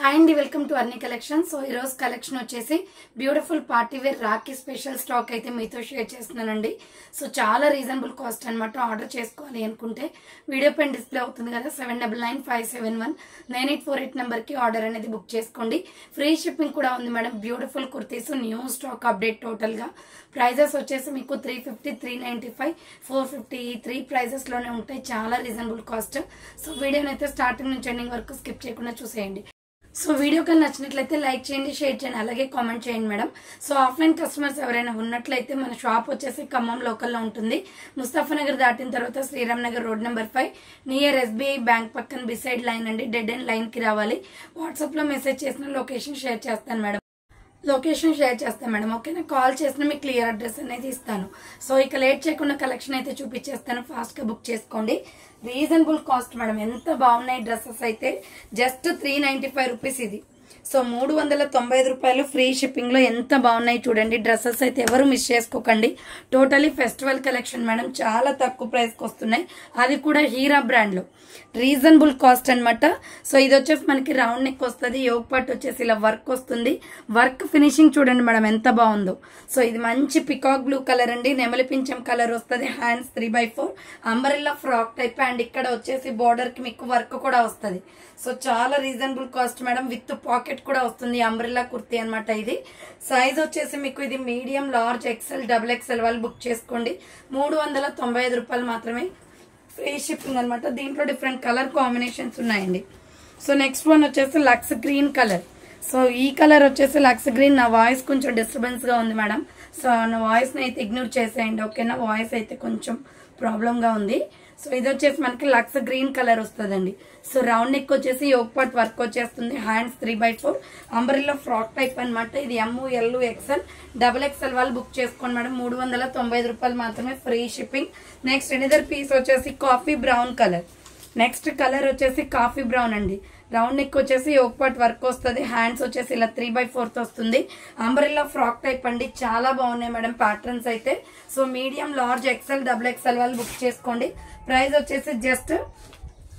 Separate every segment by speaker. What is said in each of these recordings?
Speaker 1: Hi అండి, welcome to అర్ని collection. So ఈ రోజు కలెక్షన్ వచ్చేసి beautiful party wear Rakhi special stock అయితే మీతో షేర్ చేస్తున్నానండి. సో చాలా రీజనబుల్ కాస్ట్ అనమాట. ఆర్డర్ చేసుకోవాలి అనుకుంటే వీడియో పైన డిస్ప్లే అవుతుంది కదా 7995719848 నెంబర్కి ఆర్డర్ అనేది బుక్ చేసుకోండి. ఫ్రీ షిప్పింగ్ కూడా ఉంది madam. Beautiful kurtis new stock update. టోటల్గా ప్రైజెస్ వచ్చేసి మీకు 350, 395, 450 ఈ 3 ప్రైజెస్లోనే ఉంటాయి. చాలా రీజనబుల్ కాస్ట్. సో వీడియోని అయితే స్టార్టింగ్ నుంచి ఎండింగ్ వరకు స్కిప్ చేయకుండా చూసేయండి. సో వీడియో కానీ నచ్చినట్లయితే లైక్ చేయండి, షేర్ చేయండి, అలాగే కామెంట్ చేయండి మేడం. సో ఆఫ్లైన్ కస్టమర్స్ ఎవరైనా ఉన్నట్లయితే మన షాప్ వచ్చేసి ఖమ్మం లోకల్లో ఉంటుంది. ముస్తఫానగర్ దాటిన తర్వాత Sriram Nagar road number 5 near SBI bank పక్కన బిసైడ్ లైన్ అండి. డెడ్ అండ్ లైన్కి రావాలి. వాట్సాప్లో మెసేజ్ చేసిన లొకేషన్ షేర్ చేస్తాను మేడం. ఓకేనా. కాల్ చేసిన మీకు క్లియర్ అడ్రస్ అనేది ఇస్తాను. సో ఇక లేట్ చేయకుండా కలెక్షన్ అయితే చూపించేస్తాను. ఫాస్ట్గా బుక్ చేసుకోండి. Reasonable cost madam. ఎంత బాగున్నాయి డ్రెస్సెస్ అయితే. జస్ట్ 395 రూపీస్ ఇది. సో 395 రూపాయలు ఫ్రీ షిప్పింగ్ లో ఎంత బాగున్నాయి చూడండి. డ్రెస్సెస్ అయితే ఎవరు మిస్ చేసుకోకండి. Totally festival collection madam. చాలా తక్కువ ప్రైస్ కి వస్తున్నాయి, అది కూడా హీరా బ్రాండ్ లో. రీజనబుల్ కాస్ట్ అనమాట. సో ఇది వచ్చేసి మనకి రౌండ్ నెక్ వస్తుంది. యోగ్ పార్ట్ వచ్చేసి ఇలా వర్క్ వస్తుంది. వర్క్ ఫినిషింగ్ చూడండి మేడం ఎంత బాగుందో. సో ఇది మంచి పికాక్ బ్లూ కలర్ అండి. నెమలి పింఛం కలర్ వస్తుంది. Hands 3/4 umbrella frock type. And ఇక్కడ వచ్చేసి బోర్డర్ కి మీకు వర్క్ కూడా వస్తుంది. సో చాలా reasonable cost madam. With pocket కూడా వస్తుంది. అంబ్రెల్లా కుర్తీ అనమాట ఇది. సైజ్ వచ్చేసి మీకు ఇది మీడియం, లార్జ్, XL, XXL వాళ్ళు బుక్ చేసుకోండి. 395 రూపాయలు మాత్రమే. ఫ్రీ షిప్పింగ్ అనమాట. దీంట్లో డిఫరెంట్ కలర్ కాంబినేషన్స్ ఉన్నాయండి. సో నెక్స్ట్ వన్ వచ్చేసి లక్స్ గ్రీన్ కలర్. సో ఈ కలర్ వచ్చేసి లక్స్ గ్రీన్. నా వాయిస్ కొంచెం డిస్టర్బెన్స్ గా ఉంది మేడం. సో నా వాయిస్ ని అయితే ఇగ్నోర్ చేసేయండి, ఓకేనా. వాయిస్ అయితే కొంచెం ప్రాబ్లం గా ఉంది. సో ఇది వచ్చేసి మనకి లక్స్ గ్రీన్ కలర్ వస్తుందండి. సో రౌండ్ నెక్ వచ్చేసి యోగ్ పార్ట్ వర్క్ వచ్చేస్తుంది. హ్యాండ్స్ 3/4 అంబ్రెల్లా ఫ్రాక్ టైప్ అనమాట. ఇది ML, XL, XXL వాళ్ళు బుక్ చేసుకోండి మేడం. 395 రూపాయలు మాత్రమే. Free shipping. Next another piece వచ్చేసి coffee brown colour. Next colour వచ్చేసి కాఫీ బ్రౌన్ అండి. రౌండ్ నెక్ వచ్చేసి యోగ్ పార్ట్ వర్క్ వస్తుంది. హ్యాండ్స్ వచ్చేసి ఇలా 3/4 వస్తుంది. అంబ్రెల్లా ఫ్రాక్ టైప్ అండి. చాలా బాగున్నాయి మేడం ప్యాటర్న్స్ అయితే. So medium, large, XL, XXL వాళ్ళు బుక్ చేసుకోండి. ప్రైస్ వచ్చేసి జస్ట్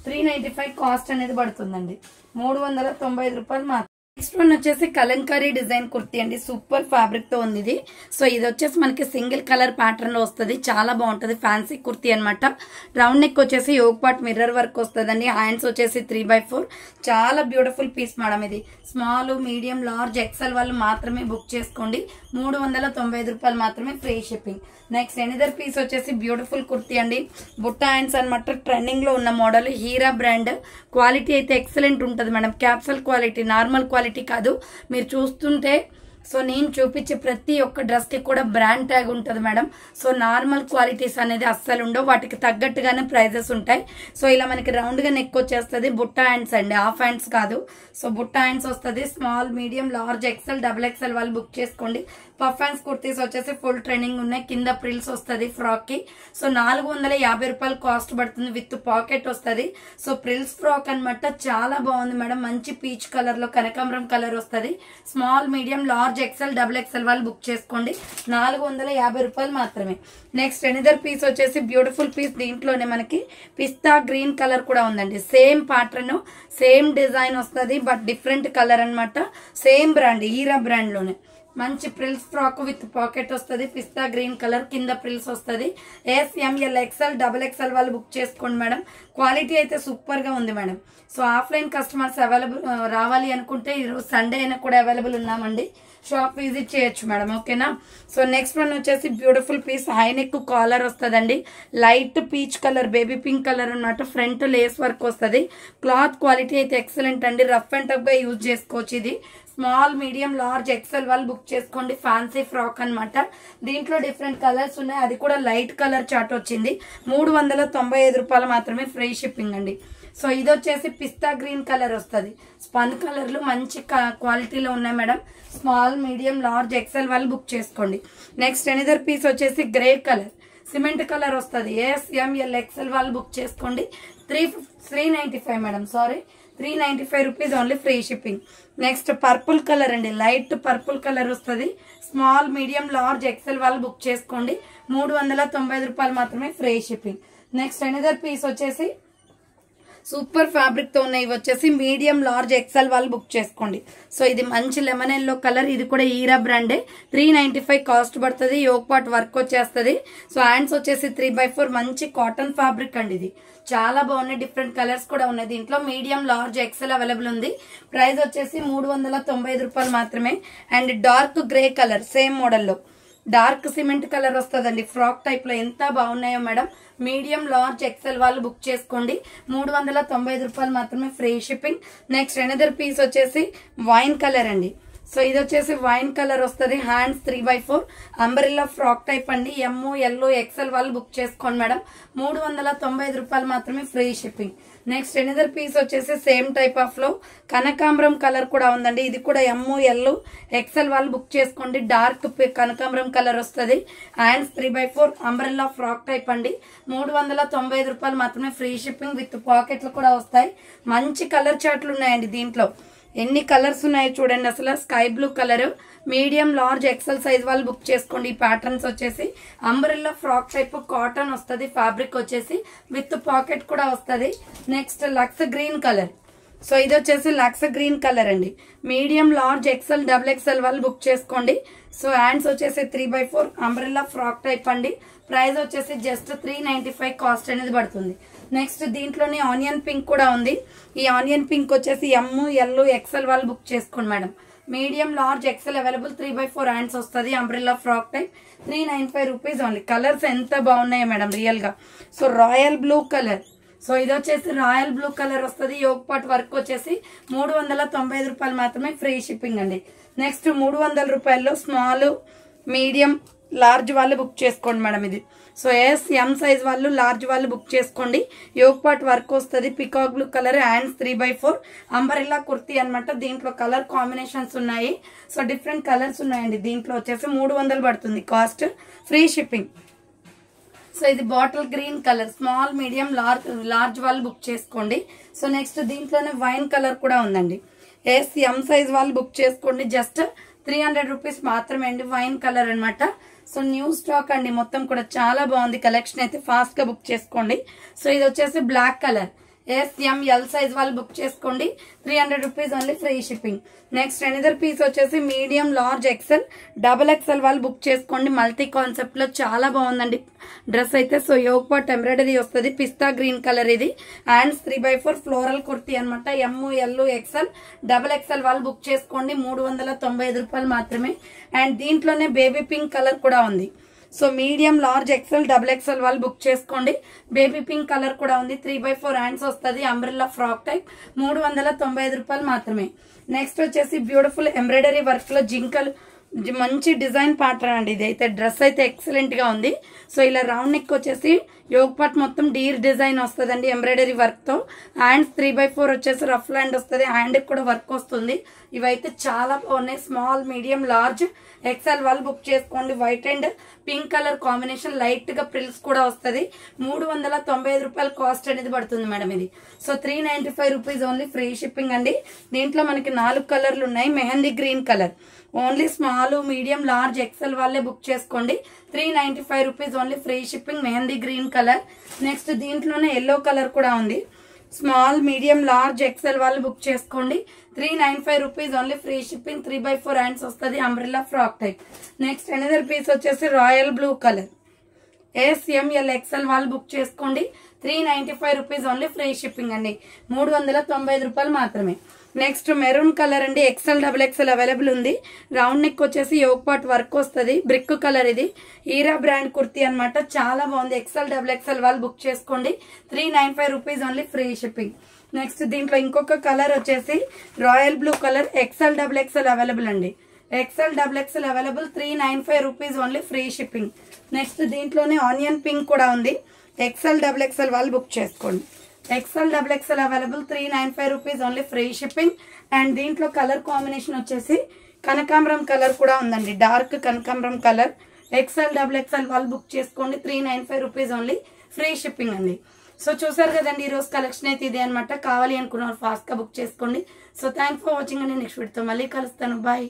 Speaker 1: 395 కాస్ట్ అనేది పడుతుందండి. 395 రూపాయలు మాత్రం. నెక్స్ట్ వన్ వచ్చేసి కలంకారీ డిజైన్ కుర్తీ అండి. సూపర్ ఫ్యాబ్రిక్ తో ఉంది ఇది. సో ఇది వచ్చేసి మనకి సింగిల్ కలర్ ప్యాటర్న్ లో వస్తుంది. చాలా బాగుంటది. ఫ్యాన్సీ కుర్తీ అనమాట. రౌండ్ నెక్ వచ్చేసి యోగ్ పార్ట్ మిర్రర్ వర్క్ వస్తుందండి. హ్యాండ్స్ వచ్చేసి 3/4. చాలా బ్యూటిఫుల్ పీస్ మేడం ఇది. స్మాల్, మీడియం, లార్జ్, XL వాళ్ళు మాత్రమే బుక్ చేసుకోండి. 395 రూపాయలు మాత్రమే. Free shipping. Next another piece వచ్చేసి బ్యూటిఫుల్ కుర్తీ అండి. బుట్ట హ్యాండ్స్ అనమాట. ట్రెండింగ్ లో ఉన్న మోడల్. హీరా బ్రాండ్. క్వాలిటీ అయితే ఎక్సలెంట్ ఉంటుంది madam. Capsule quality, normal quality కాదు. మీరు చూస్తుంటే సో నేను చూపించే ప్రతి ఒక్క డ్రెస్ కి కూడా బ్రాండ్ ట్యాగ్ ఉంటుంది మేడం. సో నార్మల్ క్వాలిటీస్ అనేది అస్సలు ఉండవు. వాటికి తగ్గట్టుగానే ప్రైజెస్ ఉంటాయి. సో ఇలా మనకి రౌండ్ గా నెక్ వచ్చేస్తుంది. బుట్ట హ్యాండ్స్ అండి, హాఫ్ హ్యాండ్స్ కాదు. సో బుట్ట హ్యాండ్స్ వస్తుంది. Small, medium, large, XL, XXL వాళ్ళు బుక్ చేసుకోండి. పఫ్ హ్యాండ్స్ కుర్తీస్ వచ్చేసి ఫుల్ ట్రెండింగ్ ఉన్నాయి. కింద ప్రిల్స్ వస్తుంది ఫ్రాక్ కి. సో 450 రూపాయలు కాస్ట్ పడుతుంది. విత్ పాకెట్ వస్తుంది. సో ప్రిల్స్ ఫ్రాక్ అనమాట. చాలా బాగుంది మేడం. మంచి పీచ్ కలర్ లో కనకాంబరం కలర్ వస్తుంది. Small, medium, large, XL, XXL వాళ్ళు బుక్ చేసుకోండి. 450 రూపాయలు మాత్రమే. నెక్స్ట్ ఎనదర్ పీస్ వచ్చేసి బ్యూటిఫుల్ పీస్. దీంట్లోనే మనకి పిస్తా గ్రీన్ కలర్ కూడా ఉందండి. సేమ్ ప్యాటర్న్, సేమ్ డిజైన్ వస్తుంది. బట్ డిఫరెంట్ కలర్ అనమాట. సేమ్ బ్రాండ్, హీరా బ్రాండ్ లోనే. మంచి ప్రిల్స్ ఫ్రాక్ విత్ పాకెట్ వస్తుంది. పిస్తా గ్రీన్ కలర్. కింద ప్రిల్స్ వస్తుంది. SML, XL, XXL వాళ్ళు బుక్ చేసుకోండి మేడం. క్వాలిటీ అయితే సూపర్ గా ఉంది madam. So offline customers available రావాలి అనుకుంటే ఈరోజు సండే అయినా కూడా అవైలబుల్ ఉన్నామండి. షాప్ విజిట్ చేయొచ్చు మేడం, ఓకేనా. సో నెక్స్ట్ వన్ వచ్చేసి beautiful piece. High neck collar వస్తుందండి. Light peach colour, baby pink colour అన్నమాట. ఫ్రంట్ లేస్ వర్క్ వస్తుంది. క్లాత్ క్వాలిటీ అయితే ఎక్సలెంట్ అండి. రఫ్ అండ్ టఫ్ గా యూజ్ చేసుకోవచ్చు ఇది. స్మాల్, మీడియం, లార్జ్, XL వాళ్ళు బుక్ చేసుకోండి. ఫ్యాన్సీ ఫ్రాక్ అనమాట. దీంట్లో డిఫరెంట్ కలర్స్ ఉన్నాయి. అది కూడా లైట్ కలర్ చార్ట్ వచ్చింది. 395 రూపాయలు మాత్రమే. ఫ్రీ షిప్పింగ్ అండి. సో ఇది వచ్చేసి పిస్తా గ్రీన్ కలర్ వస్తుంది. స్పన్ కలర్లు మంచి క్వాలిటీలో ఉన్నాయి madam. Small, medium, large, XL వాళ్ళు బుక్ చేసుకోండి. నెక్స్ట్ ఎనదర్ పీస్ వచ్చేసి గ్రే కలర్, సిమెంట్ కలర్ వస్తుంది. SML, XL వాళ్ళు బుక్ చేసుకోండి. 395 madam. Sorry, 395 rupees only. Free shipping. Next purple colour అండి. లైట్ పర్పుల్ కలర్ వస్తుంది. స్మాల్, మీడియం, లార్జ్, XL వాళ్ళు book చేసుకోండి. 395 రూపాయలు మాత్రమే. Free shipping. Next another piece వచ్చేసి సూపర్ ఫ్యాబ్రిక్ తో ఉన్నాయి. ఇవి వచ్చేసి మీడియం లార్జ్ ఎక్సెల్ వాళ్ళు బుక్ చేసుకోండి. సో ఇది మంచి లెమన్ ఎల్లో కలర్, ఇది కూడా ఈరా బ్రాండే. 395 కాస్ట్ పడుతుంది. యోగ్ పాట్ వర్క్ వచ్చేస్తుంది. సో హ్యాండ్స్ వచ్చేసి 3/4 మంచి కాటన్ ఫ్యాబ్రిక్ అండి. ఇది చాలా బాగున్నాయి. డిఫరెంట్ కలర్స్ కూడా ఉన్నాయి దీంట్లో. మీడియం లార్జ్ ఎక్సెల్ అవైలబుల్ ఉంది. ప్రైస్ వచ్చేసి 395 రూపాయలు మాత్రమే. And dark grey colour same మోడల్లో డార్క్ సిమెంట్ కలర్ వస్తుందండి. ఫ్రాక్ టైప్ లో ఎంత బాగున్నాయో మేడం. మీడియం లార్జ్ ఎక్సెల్ వాళ్ళు బుక్ చేసుకోండి. 395 రూపాయలు మాత్రమే, free shipping. Next another piece వచ్చేసి వైన్ కలర్ అండి. సో ఇది వచ్చేసి వైన్ కలర్ వస్తుంది. హ్యాండ్స్ 3/4 అంబరిల్లా ఫ్రాక్ టైప్ అండి. ML ఎక్సెల్ వాళ్ళు బుక్ చేసుకోండి మేడం. 395 రూపాయలు మాత్రమే, free shipping. Next another piece వచ్చేసి సేమ్ టైప్ ఆఫ్ లో కనకాంబరం కలర్ కూడా ఉందండి. ఇది కూడా ML ఎక్సెల్ వాళ్ళు బుక్ చేసుకోండి. డార్క్ కనకాంబరం కలర్ వస్తుంది. హ్యాండ్స్ 3/4 అంబ్రెల్లా ఫ్రాక్ టైప్ అండి. 395 రూపాయలు మాత్రమే, ఫ్రీ షిప్పింగ్ విత్ పాకెట్లు కూడా వస్తాయి. మంచి కలర్ చార్ట్లు ఉన్నాయండి దీంట్లో. ఎన్ని కలర్స్ ఉన్నాయో చూడండి అసలు. Sky blue colour, medium large XL size వాళ్ళు బుక్ చేసుకోండి. ఈ ప్యాటర్న్స్ వచ్చేసి అంబ్రెల్లా ఫ్రాక్ టైప్ కాటన్ వస్తుంది. ఫ్యాబ్రిక్ వచ్చేసి విత్ పాకెట్ కూడా వస్తుంది. Next lux green colour. So ఇది వచ్చేసి లక్స్ గ్రీన్ కలర్ అండి. మీడియం లార్జ్ ఎక్సెల్ XXL వాళ్ళు బుక్ చేసుకోండి. సో హ్యాండ్స్ వచ్చేసి 3/4 అంబ్రెల్లా ఫ్రాక్ టైప్ అండి. ప్రైస్ వచ్చేసి జస్ట్ 395 కాస్ట్ అనేది పడుతుంది. నెక్స్ట్ దీంట్లోనే ఆనియన్ పింక్ కూడా ఉంది. ఈ ఆనియన్ పింక్ వచ్చేసి ML ఎక్సెల్ వాళ్ళు బుక్ చేసుకోండి madam. Medium large XL available. 3/4 hands వస్తుంది. Umbrella frock type. 395 rupees only. Colours ఎంత బాగున్నాయి మేడం రియల్ గా. So royal blue colour. So ఇది వచ్చేసి రాయల్ బ్లూ కలర్ వస్తుంది. యోగ్ పాట్ వర్క్ వచ్చేసి 395 రూపాయలు మాత్రమే, ఫ్రీ షిప్పింగ్ అండి. నెక్స్ట్ 300 రూపాయల్లో స్మాల్ మీడియం లార్జ్ వాళ్ళు బుక్ చేసుకోండి మేడం. ఇది సో M సైజ్ వాళ్ళు లార్జ్ వాళ్ళు బుక్ చేసుకోండి. యోగ్ పాట్ వర్క్ వస్తుంది. Peacock blue colour, hands 3/4 umbrella kurti అనమాట. దీంట్లో కలర్ కాంబినేషన్స్ ఉన్నాయి. సో డిఫరెంట్ కలర్స్ ఉన్నాయండి. దీంట్లో వచ్చేసి 300 పడుతుంది కాస్ట్, ఫ్రీ షిప్పింగ్. సో ఇది bottle green colour, small medium large వాళ్ళు బుక్ చేసుకోండి. సో నెక్స్ట్ దీంట్లోనే వైన్ కలర్ కూడా ఉందండి. M సైజ్ వాళ్ళు బుక్ చేసుకోండి. జస్ట్ 300 రూపీస్ మాత్రమే అండి. వైన్ కలర్ అనమాట. సో న్యూ స్టాక్ అండి. మొత్తం కూడా చాలా బాగుంది కలెక్షన్. అయితే ఫాస్ట్ గా బుక్ చేసుకోండి. సో ఇది వచ్చేసి బ్లాక్ కలర్. ML సైజ్ వాళ్ళు బుక్ చేసుకోండి. 300 rupees only, free shipping. Next another piece వచ్చేసి మీడియం లార్జ్ ఎక్సెల్ XXL వాళ్ళు బుక్ చేసుకోండి. మల్టీ కాన్సెప్ట్ లో చాలా బాగుందండి డ్రెస్ అయితే. సో యోగ్ పాట్ ఎంబ్రాయిడరీ వస్తుంది. పిస్తా గ్రీన్ కలర్ ఇది. హ్యాండ్స్ 3/4 ఫ్లోరల్ కుర్తీ అనమాట. ML XXL వాళ్ళు బుక్ చేసుకోండి. 395 రూపాయలు మాత్రమే. అండ్ దీంట్లోనే బేబీ పింక్ కలర్ కూడా ఉంది. సో మీడియం లార్జ్ XXL వాళ్ళు బుక్ చేసుకోండి. బేబీ పింక్ కలర్ కూడా ఉంది. 3/4 హ్యాండ్స్ వస్తుంది. Umbrella frock type. 395 రూపాయలు మాత్రమే. నెక్స్ట్ వచ్చేసి బ్యూటిఫుల్ ఎంబ్రాయిడరీ వర్క్ లో జింకలు, మంచి డిజైన్ ప్యాటర్న్ అండి. ఇది అయితే డ్రెస్ అయితే ఎక్సలెంట్ గా ఉంది. సో ఇలా రౌండ్ నెక్ వచ్చేసి యోగ్ పాట్ మొత్తం డీర్ డిజైన్ వస్తుందండి ఎంబ్రాయిడరీ వర్క్ తో. హ్యాండ్స్ 3/4 వచ్చేసి రఫ్ హ్యాండ్ వస్తుంది. హ్యాండ్ కూడా వర్క్ వస్తుంది. ఇవైతే చాలా బాగున్నాయి. స్మాల్ మీడియం లార్జ్ ఎక్సెల్ వాళ్ళు బుక్ చేసుకోండి. White and pink colour combination, light గా ప్రిల్స్ కూడా వస్తుంది. 395 రూపాయలు కాస్ట్ అనేది పడుతుంది మేడం ఇది. So 395 rupees only, free shipping అండి. దీంట్లో మనకి 4 కలర్లు ఉన్నాయి. Mehndi green colour. Only small medium large XL వాళ్ళే బుక్ చేసుకోండి. 395 rupees only, free shipping. Mehndi green colour. Next దీంట్లోనే ఎల్లో కలర్ కూడా ఉంది. స్మాల్ మీడియం లార్జ్ ఎక్సెల్ వాళ్ళు బుక్ చేసుకోండి. 395 rupees only, free shipping. 3/4 hands వస్తుంది. Umbrella frock type. Next another piece వచ్చేసి royal blue colour. ML XL వాళ్ళు book చేసుకోండి. 395 rupees only, free shipping అండి. 395 రూపాయలు మాత్రమే. నెక్స్ట్ మెరూన్ కలర్ అండి. XXL అవైలబుల్ ఉంది. రౌండ్ నెక్ వచ్చేసి యోగ్ పాట్ వర్క్ వస్తుంది. బ్రిక్ కలర్ ఇది. ఈరా బ్రాండ్ కుర్తీ అనమాట. చాలా బాగుంది. XXL వాళ్ళు బుక్ చేసుకోండి. 395 rupees only, free shipping. Next దీంట్లో ఇంకొక కలర్ వచ్చేసి royal blue colour. XXL available అండి. XXL available. 395 rupees only, free shipping. Next దీంట్లోనే ఆనియన్ పింక్ కూడా ఉంది. XXL వాళ్ళు బుక్ చేసుకోండి. XXL available. 395 rupees only, free shipping. And దీంట్లో కలర్ కాంబినేషన్ వచ్చేసి కనకాంబరం కలర్ కూడా ఉందండి. డార్క్ కనకాంబరం కలర్. XXL వాళ్ళు బుక్ చేసుకోండి. 395 రూపీస్ ఓన్లీ, ఫ్రీ షిప్పింగ్ అండి. సో చూసారు కదండి, ఈ రోజు కలెక్షన్ అయితే ఇదే అనమాట. కావాలి అనుకున్నారు ఫాస్ట్ గా బుక్ చేసుకోండి. సో థ్యాంక్స్ ఫర్ వాచింగ్ అండి. నెక్స్ట్ వీడియోతో మళ్ళీ కలుస్తాను. బాయ్.